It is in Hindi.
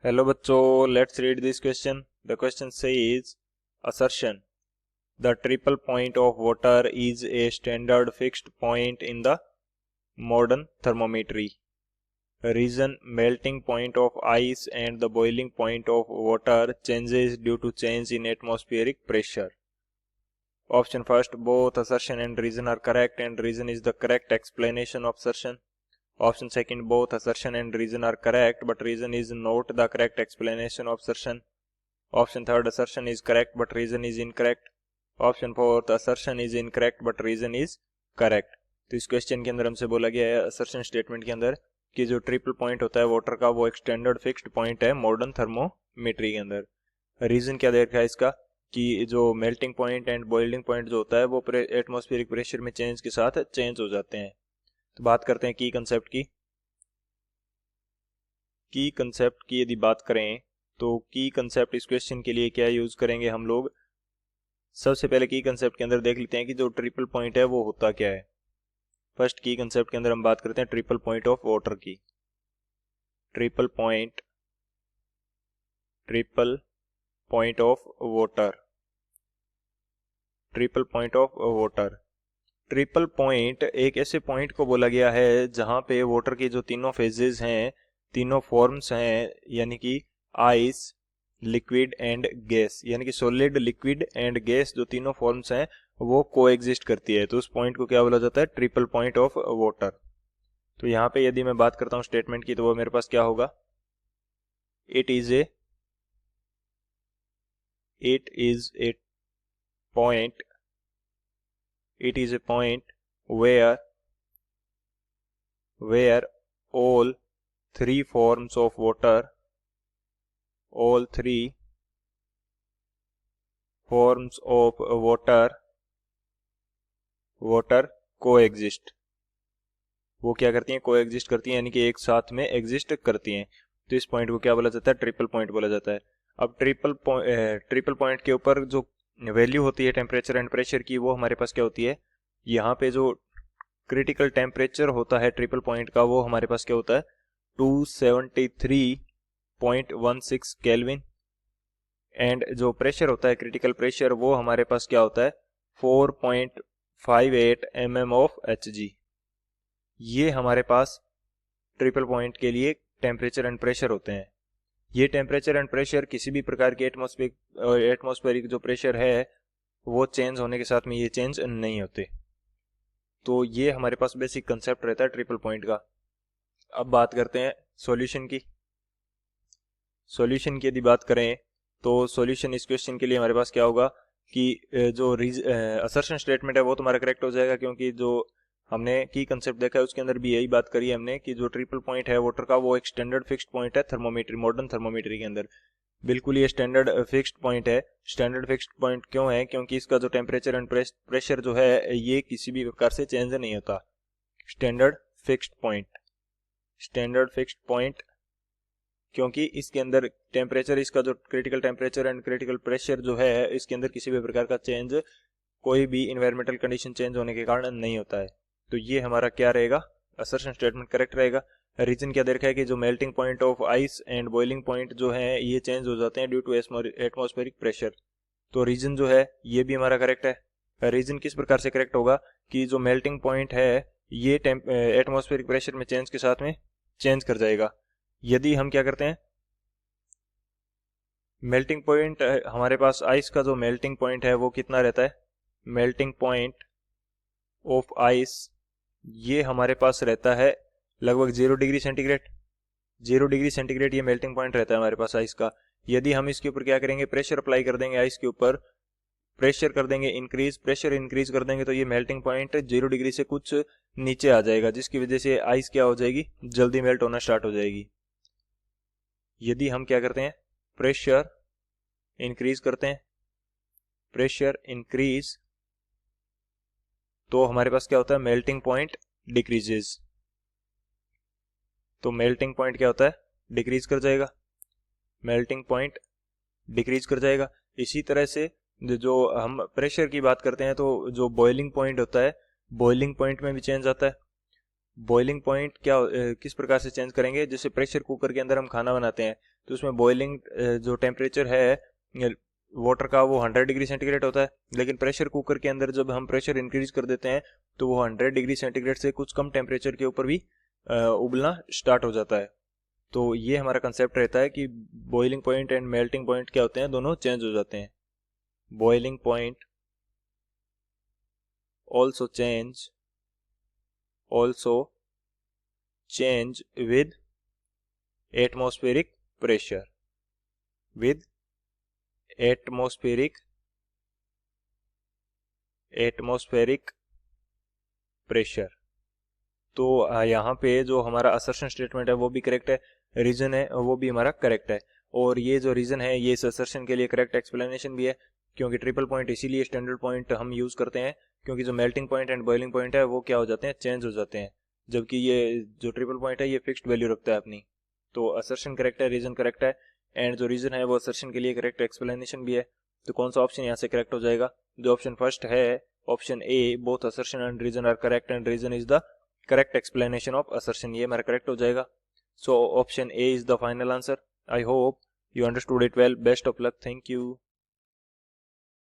Hello बच्चों, let's read this question. The question says, assertion. The triple point of water is a standard fixed point in the modern thermometry. Reason: melting point of ice and the boiling point of water changes due to change in atmospheric pressure. Option first, both assertion and reason are correct and reason is the correct explanation of assertion. Option second, both assertion and reason are correct, but reason is not the correct explanation of assertion. Option third, assertion is correct but reason is incorrect. Option fourth, assertion is incorrect but reason is correct. तो इस क्वेश्चन के अंदर हमसे बोला गया है असर्शन स्टेटमेंट के अंदर कि जो ट्रिपल पॉइंट होता है वाटर का वो एक स्टैंडर्ड फिक्स्ड पॉइंट है मॉडर्न थर्मोमीट्री के अंदर. रीजन क्या दे रखा है इसका कि जो melting point and boiling point जो होता है वो एटमॉस्फेरिक प्रेशर में चेंज के साथ चेंज हो जाते हैं. तो बात करते हैं की कंसेप्ट की यदि बात करें तो की कंसेप्ट इस क्वेश्चन के लिए क्या यूज करेंगे हम लोग. सबसे पहले की कंसेप्ट के अंदर देख लेते हैं कि जो ट्रिपल पॉइंट है वो होता क्या है. फर्स्ट की कंसेप्ट के अंदर हम बात करते हैं ट्रिपल पॉइंट ऑफ वाटर की. Triple point of water. Triple point of water. Triple point एक ऐसे पॉइंट को बोला गया है जहां पे वाटर की जो तीनों फेजेस हैं, तीनों फॉर्म्स हैं, यानी कि आइस, लिक्विड एंड गैस, यानी कि सॉलिड, लिक्विड एंड गैस, जो तीनों फॉर्म्स हैं वो कोएग्जिस्ट करती है. तो उस पॉइंट को क्या बोला जाता है? Triple point of water. तो यहाँ पे यदि मैं बात करता हूँ स्टेटमेंट की तो वो मेरे पास क्या होगा? It is a point where all three forms of water coexist. वो क्या करती हैं? कोएग्जिस्ट करती हैं, यानी कि एक साथ में एग्जिस्ट करती हैं. तो इस पॉइंट को क्या बोला जाता है? ट्रिपल पॉइंट बोला जाता है. अब ट्रिपल पॉइंट के ऊपर जो वैल्यू होती है टेम्परेचर एंड प्रेशर की, वो हमारे पास क्या होती है? यहाँ पे जो क्रिटिकल टेम्परेचर होता है ट्रिपल पॉइंट का वो हमारे पास क्या होता है? 273.16 केल्विन. एंड जो प्रेशर होता है, क्रिटिकल प्रेशर, वो हमारे पास क्या होता है? 4.58 mm ऑफ Hg. ये हमारे पास ट्रिपल पॉइंट के लिए टेम्परेचर एंड प्रेशर होते हैं. ये टेम्परेचर एंड प्रेशर किसी भी प्रकार के एटमॉस्फेरिक जो प्रेशर है वो चेंज होने के साथ में ये चेंज नहीं होते. तो ये हमारे पास बेसिक कंसेप्ट रहता है ट्रिपल पॉइंट का. अब बात करते हैं सॉल्यूशन की. सॉल्यूशन की यदि बात करें तो सॉल्यूशन इस क्वेश्चन के लिए हमारे पास क्या होगा कि जो असर्शन स्टेटमेंट है वो तुम्हारा करेक्ट हो जाएगा, क्योंकि जो हमने की कंसेप्ट देखा है उसके अंदर भी यही बात करी है हमने कि जो ट्रिपल पॉइंट है वाटर का वो एक स्टैंडर्ड फिक्स्ड पॉइंट है थर्मोमीट्री, मॉडर्न थर्मोमीट्री के अंदर. बिल्कुल ये स्टैंडर्ड फिक्स्ड पॉइंट है. स्टैंडर्ड फिक्स्ड पॉइंट क्यों है? क्योंकि इसका जो टेम्परेचर एंड प्रेशर जो है ये किसी भी प्रकार से चेंज नहीं होता. स्टैंडर्ड फिक्स्ड पॉइंट क्योंकि इसके अंदर टेम्परेचर, इसका जो critical temperature and critical pressure जो है इसके अंदर किसी भी प्रकार का चेंज, कोई भी इन्वायरमेंटल कंडीशन चेंज होने के कारण नहीं होता है. तो ये हमारा क्या रहेगा? असर्शन स्टेटमेंट करेक्ट रहेगा. रीजन क्या दे रखा है कि जो melting point of ice and boiling point जो है ये चेंज हो जाते हैं ड्यू टू एटमॉस्फेरिक प्रेशर. तो रीजन जो है ये भी हमारा करेक्ट है. रीजन किस प्रकार से करेक्ट होगा कि जो मेल्टिंग पॉइंट है ये एटमॉस्फेरिक प्रेशर में चेंज के साथ में चेंज कर जाएगा. यदि हम क्या करते हैं, मेल्टिंग पॉइंट हमारे पास आइस का जो मेल्टिंग पॉइंट है वो कितना रहता है? मेल्टिंग पॉइंट ऑफ आइस ये हमारे पास रहता है लगभग 0 डिग्री सेंटीग्रेड. 0 डिग्री सेंटीग्रेड ये मेल्टिंग पॉइंट रहता है हमारे पास आइस का. यदि हम इसके ऊपर क्या करेंगे? प्रेशर अप्लाई कर देंगे आइस के ऊपर, प्रेशर कर देंगे इंक्रीज, प्रेशर इंक्रीज कर देंगे तो ये मेल्टिंग पॉइंट 0 डिग्री से कुछ नीचे आ जाएगा, जिसकी वजह से आइस क्या हो जाएगी? जल्दी मेल्ट होना स्टार्ट हो जाएगी. यदि हम क्या करते हैं? प्रेशर इंक्रीज करते हैं, प्रेशर इंक्रीज, तो हमारे पास क्या होता है? Melting point decreases. तो मेल्टिंग पॉइंट क्या होता है? डिक्रीज कर जाएगा. मेल्टिंग पॉइंट डिक्रीज कर जाएगा. इसी तरह से जो हम प्रेशर की बात करते हैं तो जो बॉइलिंग पॉइंट होता है, बॉइलिंग पॉइंट में भी चेंज आता है. बॉइलिंग पॉइंट क्या किस प्रकार से चेंज करेंगे, जैसे प्रेशर कुकर के अंदर हम खाना बनाते हैं तो उसमें बॉइलिंग जो टेम्परेचर है वाटर का वो 100 डिग्री सेंटीग्रेड होता है, लेकिन प्रेशर कुकर के अंदर जब हम प्रेशर इंक्रीज कर देते हैं तो वो 100 डिग्री सेंटीग्रेड से कुछ कम टेम्परेचर के ऊपर भी उबलना स्टार्ट हो जाता है। तो ये हमारा कंसेप्ट रहता है कि boiling point and melting point क्या होते हैं, दोनों चेंज हो जाते हैं। Boiling point also change with atmospheric pressure with atmospheric pressure। तो यहाँ पे जो हमारा असर्शन स्टेटमेंट है वो भी करेक्ट है, रीजन है वो भी हमारा करेक्ट है, और ये जो रीजन है ये इस असर्शन के लिए करेक्ट एक्सप्लेनेशन भी है, क्योंकि ट्रिपल पॉइंट इसीलिए स्टैंडर्ड पॉइंट हम यूज करते हैं क्योंकि जो melting point and boiling point है वो क्या हो जाते हैं, चेंज हो जाते हैं, जबकि ये जो ट्रिपल पॉइंट है ये फिक्स्ड वैल्यू रखता है अपनी। तो असर्शन करेक्ट है, रीजन करेक्ट है, एंड जो रीजन है वो असर्शन के लिए करेक्ट एक्सप्लेनेशन भी है। तो कौन सा ऑप्शन यहाँ से करेक्ट हो जाएगा, जो ऑप्शन फर्स्ट है option a, both assertion and reason are correct and reason is the correct explanation of assertion, ये हमारा करेक्ट हो जाएगा। So option a is the final answer. I hope you understood it well. Best of luck. Thank you.